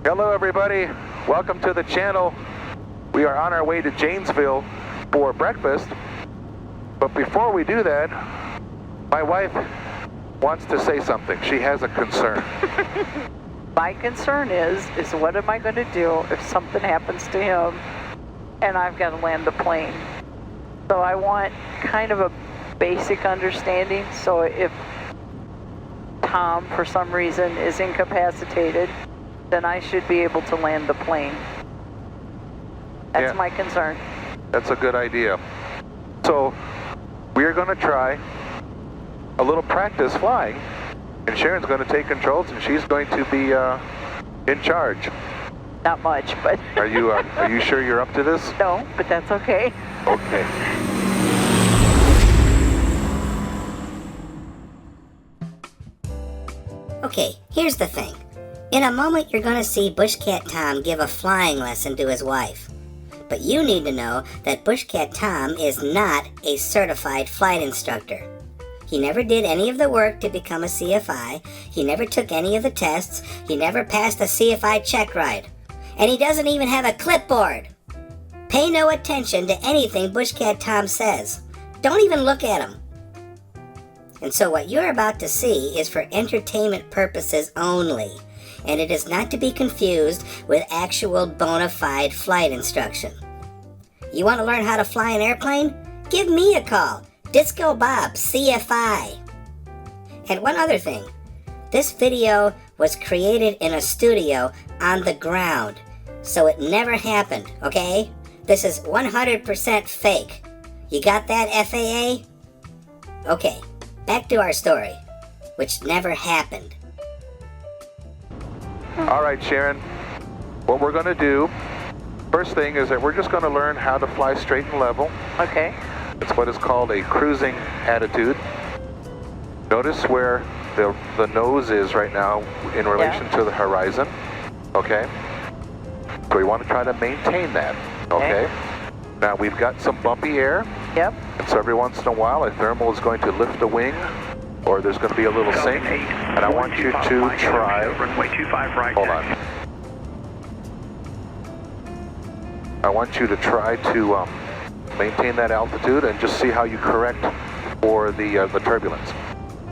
Hello everybody, welcome to the channel. We are on our way to Janesville for breakfast, but before we do that, my wife wants to say something. She has a concern. My concern is what am I going to do if something happens to him and I've got to land the plane? So I want kind of a basic understanding, so if Tom for some reason is incapacitated, then I should be able to land the plane. That's my concern. That's a good idea. So we're going to try a little practice flying, and Sharon's going to take controls, and she's going to be in charge. Not much, but... Are you sure you're up to this? No, but that's okay. Okay. Okay, here's the thing. In a moment, you're going to see Bushcat Tom give a flying lesson to his wife. But you need to know that Bushcat Tom is not a certified flight instructor. He never did any of the work to become a CFI. He never took any of the tests. He never passed a CFI check ride. And he doesn't even have a clipboard. Pay no attention to anything Bushcat Tom says. Don't even look at him. And so what you're about to see is for entertainment purposes only, and it is not to be confused with actual bona fide flight instruction. You want to learn how to fly an airplane? Give me a call. Disco Bob, CFI. And one other thing. This video was created in a studio on the ground, so it never happened, okay? This is 100% fake. You got that, FAA? Okay. Back to our story, which never happened. All right, Sharon. What we're going to do, first thing is that we're just going to learn how to fly straight and level. Okay. It's what is called a cruising attitude. Notice where the nose is right now in relation to the horizon. Okay. So we want to try to maintain that. Okay. Now we've got some bumpy air. Yep. And so every once in a while, a thermal is going to lift a wing, or there's going to be a little sink. And I want you to try. Runway 25 right. Hold on. I want you to try to maintain that altitude and just see how you correct for the turbulence.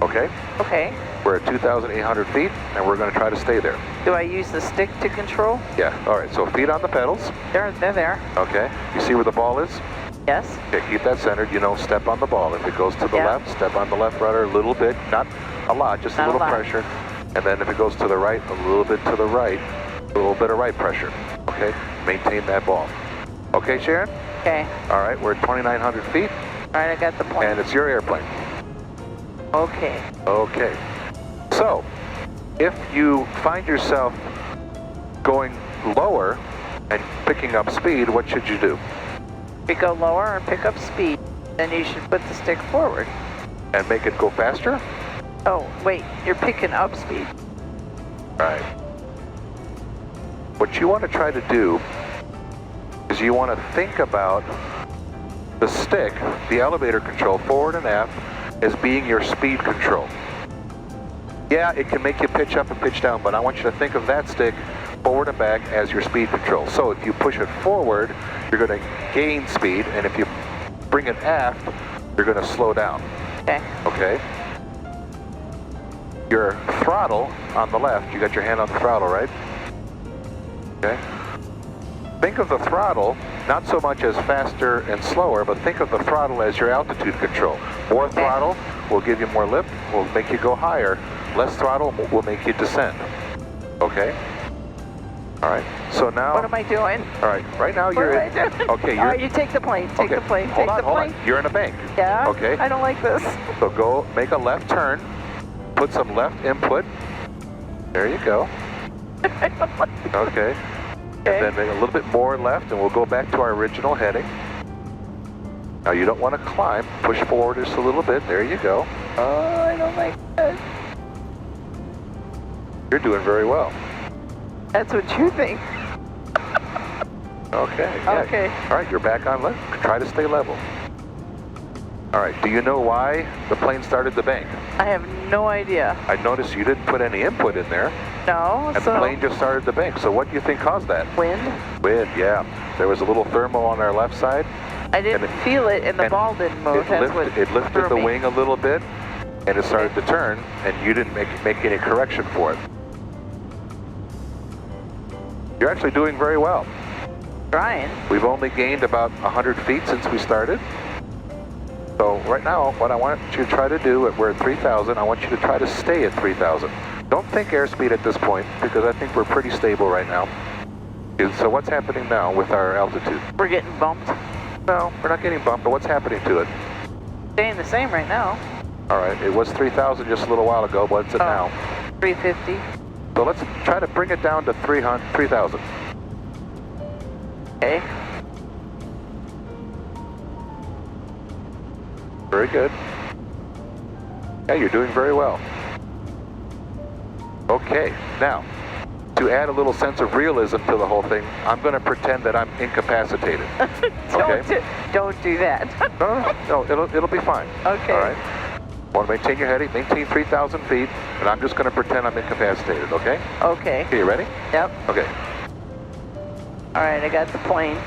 Okay? Okay. We're at 2,800 feet, and we're going to try to stay there. Do I use the stick to control? Yeah. All right. So feet on the pedals. They're there. Okay. You see where the ball is? Yes. Okay, keep that centered. You know, step on the ball. If it goes to the left, step on the left rudder a little bit. Not a lot, just a little pressure. And then if it goes to the right, a little bit to the right. A little bit of right pressure. Okay? Maintain that ball. Okay, Sharon? Okay. All right, we're at 2,900 feet. All right, I got the point. And it's your airplane. Okay. Okay. So, if you find yourself going lower and picking up speed, what should you do? We go lower and pick up speed, then you should put the stick forward. And make it go faster? Oh, wait, you're picking up speed. Right. What you want to try to do is you want to think about the stick, the elevator control, forward and aft, as being your speed control. Yeah, it can make you pitch up and pitch down, but I want you to think of that stick forward and back as your speed control. So if you push it forward, you're going to gain speed, and if you bring it aft, you're going to slow down. Okay. Okay? Your throttle on the left, you got your hand on the throttle, right? Okay? Think of the throttle not so much as faster and slower, but think of the throttle as your altitude control. More throttle will give you more lift, will make you go higher. Less throttle will make you descend. Okay? All right. So now. What am I doing? All right. Right now you're. What am I doing? Okay. You're, all right, you take the plane. Take the plane. Hold take on. the plane. Hold on. You're in a bank. Yeah. Okay. I don't like this. So go make a left turn. Put some left input. There you go. I don't like this. Okay. And then make a little bit more left, and we'll go back to our original heading. Now you don't want to climb. Push forward just a little bit. There you go. Oh, I don't like this. You're doing very well. That's what you think. Okay. Yeah. Okay. All right, you're back on left. Try to stay level. All right, do you know why the plane started to bank? I have no idea. I noticed you didn't put any input in there, No, and the plane just started to bank. So what do you think caused that? wind. Wind, yeah. There was a little thermal on our left side. I didn't feel it, and the ball didn't move. It lifted threw the me. wing a little bit, and it started to turn, and you didn't make any correction for it. You're actually doing very well. Trying. We've only gained about 100 feet since we started. So right now, what I want you to try to do, we're at 3,000, I want you to try to stay at 3,000. Don't think airspeed at this point, because I think we're pretty stable right now. So what's happening now with our altitude? We're getting bumped. No, we're not getting bumped, but what's happening to it? Staying the same right now. All right, it was 3,000 just a little while ago, but what's it now? 350. So let's try to bring it down to 3,000. Okay. Very good. Yeah, you're doing very well. Okay, now, to add a little sense of realism to the whole thing, I'm going to pretend that I'm incapacitated. Okay? Don't do that. No, it'll be fine. Okay. All right. Want to maintain your heading, maintain 3,000 feet, and I'm just going to pretend I'm incapacitated, okay? Okay. Okay, you ready? Yep. Okay. All right, I got the plane.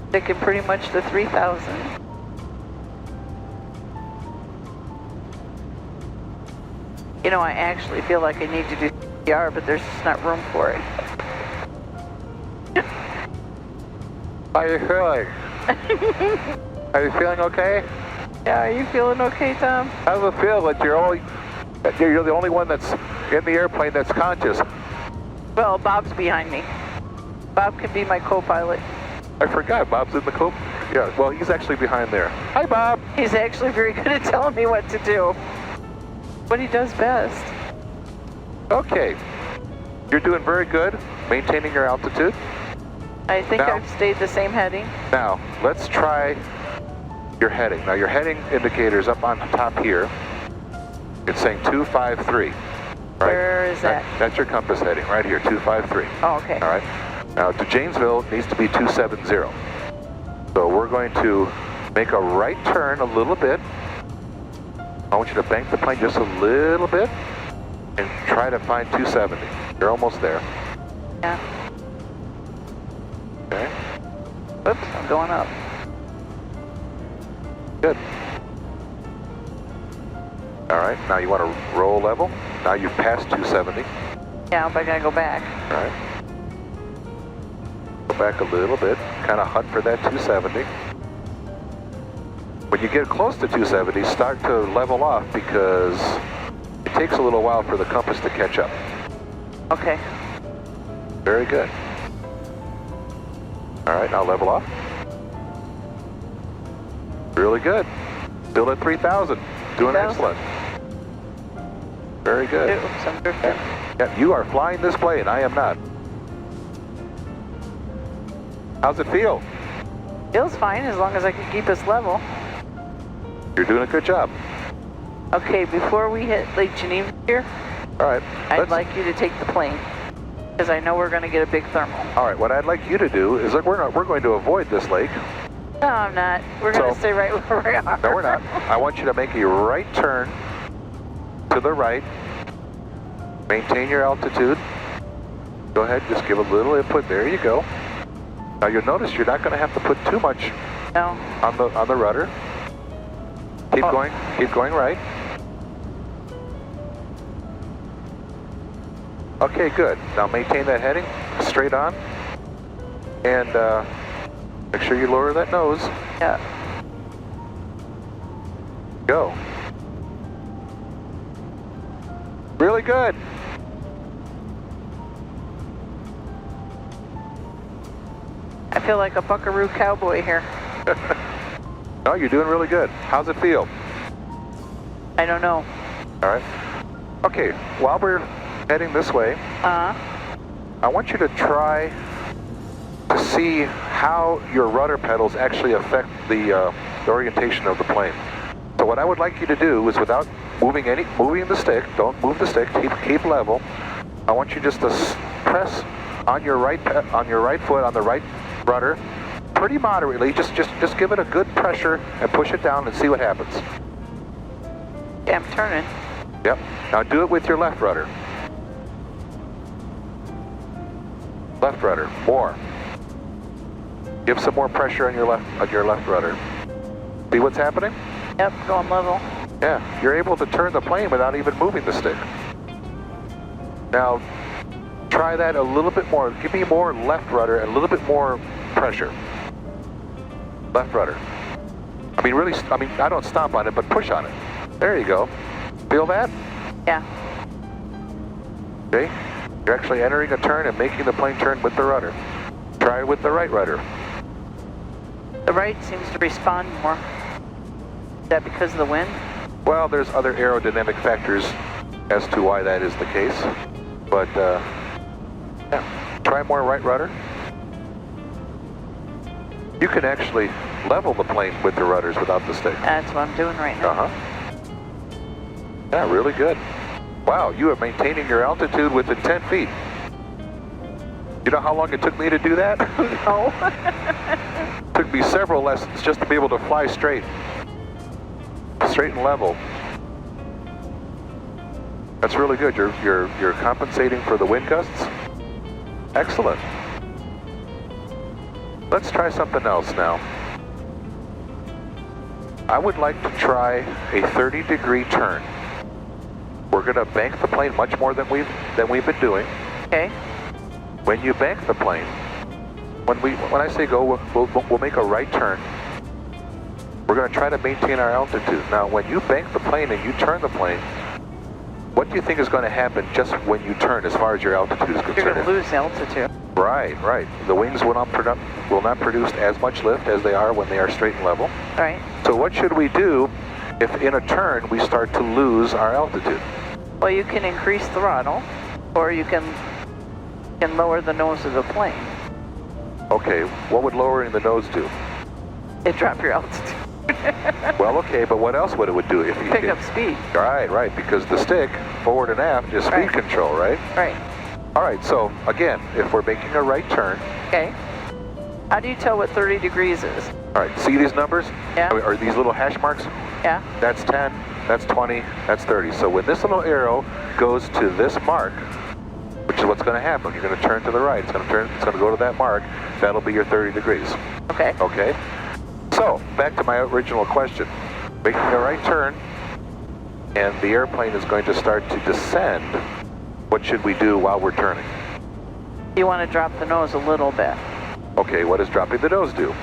Sticking pretty much to 3,000. You know, I actually feel like I need to do CPR, but there's just not room for it. How are you feeling? Are you feeling okay? Yeah, are you feeling okay, Tom? How does it feel that you're the only one that's in the airplane that's conscious? Well, Bob's behind me. Bob can be my co-pilot. I forgot, Bob's in the coop. Yeah, well, he's actually behind there. Hi, Bob. He's actually very good at telling me what to do. What he does best. Okay. You're doing very good, maintaining your altitude. I think Now- I've stayed the same heading. Now, let's try your heading. Now, your heading indicator's up on top here. It's saying 253. Right? Where is that? That's your compass heading, right here, 253. Oh, okay. All right. Now, to Janesville, it needs to be 270. So we're going to make a right turn a little bit. I want you to bank the plane just a little bit and try to find 270. You're almost there. Yeah. Okay. Oops, I'm going up. Good. All right. Now you want to roll level. Now you've passed 270. Yeah, but I gotta go back. All right. Go back a little bit. Kind of hunt for that 270. When you get close to 270, start to level off because it takes a little while for the compass to catch up. Okay. Very good. All right, now level off. Really good. Still at 3,000. Doing 3,000. excellent. Very good. Oops, I'm drifting. Yeah, you are flying this plane. I am not. How's it feel? Feels fine as long as I can keep us level. You're doing a good job. Okay, before we hit Lake Geneva here, All right. I'd like you to take the plane. Because I know we're going to get a big thermal. All right. What I'd like you to do is, look, we're going to avoid this lake. No, I'm not. We're going to stay right where we are. No, we're not. I want you to make a right turn to the right. Maintain your altitude. Go ahead, just give a little input. There you go. Now you'll notice you're not going to have to put too much No. on the rudder. Keep going right. Okay, good. Now maintain that heading straight on, and make sure you lower that nose. Yeah. Go. Really good. I feel like a buckaroo cowboy here. No, you're doing really good. How's it feel? I don't know. All right. Okay, while we're heading this way, I want you to try to see how your rudder pedals actually affect the orientation of the plane. So what I would like you to do is, without moving the stick, don't move the stick, keep level. I want you just to press on your right foot, on the right rudder, pretty moderately. Just give it a good pressure and push it down and see what happens. Yeah, I'm turning. Yep. Now do it with your left rudder. Left rudder. More. Give some more pressure on your left rudder. See what's happening? Yep, going level. Yeah, you're able to turn the plane without even moving the stick. Now, try that a little bit more. Give me more left rudder and a little bit more pressure. Left rudder. I don't stomp on it, but push on it. There you go. Feel that? Yeah. Okay. You're actually entering a turn and making the plane turn with the rudder. Try it with the right rudder. The right seems to respond more. Is that because of the wind? Well, there's other aerodynamic factors as to why that is the case. But, yeah, try more right rudder. You can actually level the plane with the rudders without the stick. That's what I'm doing right now. Uh-huh. Yeah, really good. Wow, you are maintaining your altitude within 10 feet. You know how long it took me to do that? No. Took me several lessons just to be able to fly straight. Straight and level. That's really good. You're compensating for the wind gusts. Excellent. Let's try something else now. I would like to try a 30-degree turn. We're going to bank the plane much more than we've been doing. Okay. When you bank the plane, when I say go, we'll make a right turn. We're going to try to maintain our altitude. Now, when you bank the plane and you turn the plane, what do you think is going to happen just when you turn as far as your altitude is concerned? You're going to lose altitude. Right, right. The wings will not produce as much lift as they are when they are straight and level. Right. So what should we do if in a turn we start to lose our altitude? Well, you can increase throttle, or you can lower the nose of the plane. Okay, what would lowering the nose do? It drop your altitude. Well, okay, but what else would it do if you pick up speed? Right, because the stick, forward and aft, is speed control, right? Right. All right, so again, if we're making a right turn. Okay. How do you tell what 30 degrees is? All right, see these numbers? Yeah. Are these little hash marks? Yeah. That's 10, that's 20, that's 30. So when this little arrow goes to this mark, which is what's going to happen, you're going to turn to the right. It's going to go to that mark. That'll be your 30 degrees. Okay. Okay. So back to my original question. Making a right turn, and the airplane is going to start to descend. What should we do while we're turning? You want to drop the nose a little bit. Okay, what does dropping the nose do?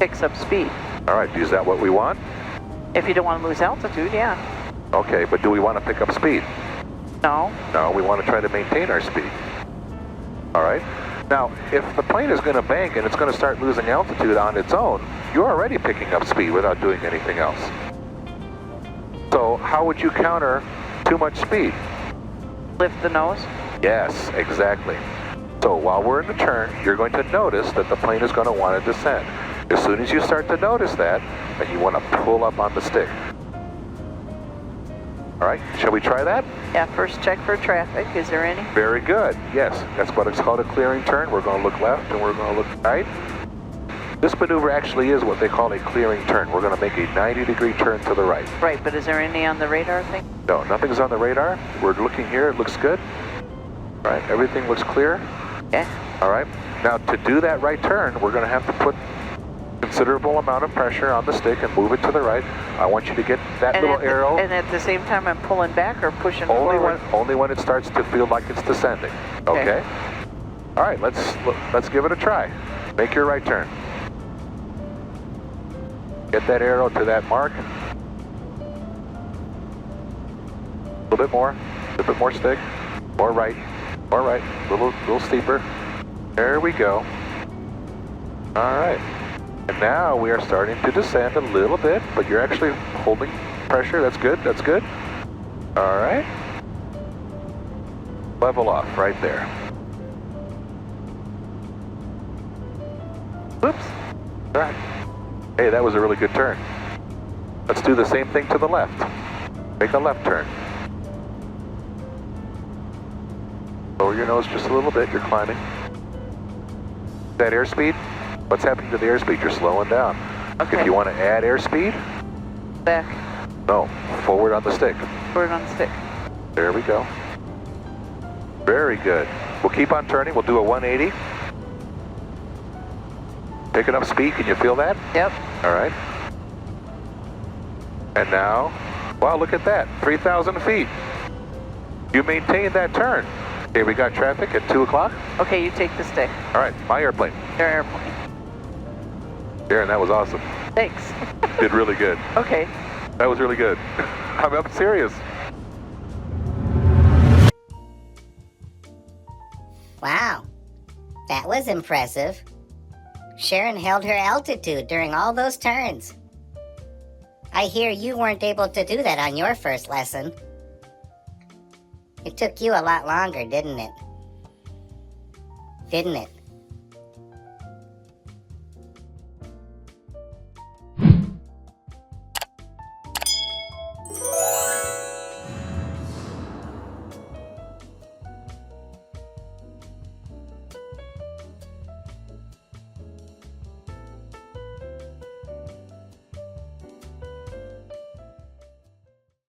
Picks up speed. All right, is that what we want? If you don't want to lose altitude, yeah. Okay, but do we want to pick up speed? No. No, we want to try to maintain our speed. All right. Now, if the plane is going to bank and it's going to start losing altitude on its own, you're already picking up speed without doing anything else. So how would you counter too much speed? Lift the nose? Yes, exactly. So while we're in the turn, you're going to notice that the plane is going to want to descend. As soon as you start to notice that, then you want to pull up on the stick. All right, shall we try that? Yeah, first check for traffic. Is there any? Very good. Yes, that's what it's called, a clearing turn. We're going to look left and we're going to look right. This maneuver actually is what they call a clearing turn. We're going to make a 90-degree turn to the right. Right, but is there any on the radar thing? No, nothing's on the radar. We're looking here. It looks good. All right, everything looks clear. Yeah. All right. Now, to do that right turn, we're going to have to put considerable amount of pressure on the stick and move it to the right. I want you to get that little arrow. And at the same time, I'm pulling back or pushing forward? Only when it starts to feel like it's descending. Okay. All right. Let's give it a try. Make your right turn. Get that arrow to that mark. A little bit more stick. More right. More right. A little steeper. There we go. All right. And now we are starting to descend a little bit, but you're actually holding pressure. That's good. That's good. All right. Level off right there. Whoops. All right. Hey, that was a really good turn. Let's do the same thing to the left. Make a left turn. Lower your nose just a little bit. You're climbing. that airspeed? What's happening to the airspeed? You're slowing down. Okay. If you want to add airspeed, Back. no, forward on the stick. Forward on the stick. There we go. Very good. We'll keep on turning. We'll do a 180. Picking up speed. Can you feel that? Yep. All right. And now, wow, look at that. 3,000 feet. You maintain that turn. Okay, we got traffic at 2 o'clock. Okay, you take the stick. All right, my airplane. Your airplane. Darren, that was awesome. Thanks. Did really good. Okay. That was really good. I'm serious. Wow, that was impressive. Sharon held her altitude during all those turns. I hear you weren't able to do that on your first lesson. It took you a lot longer, didn't it? Didn't it?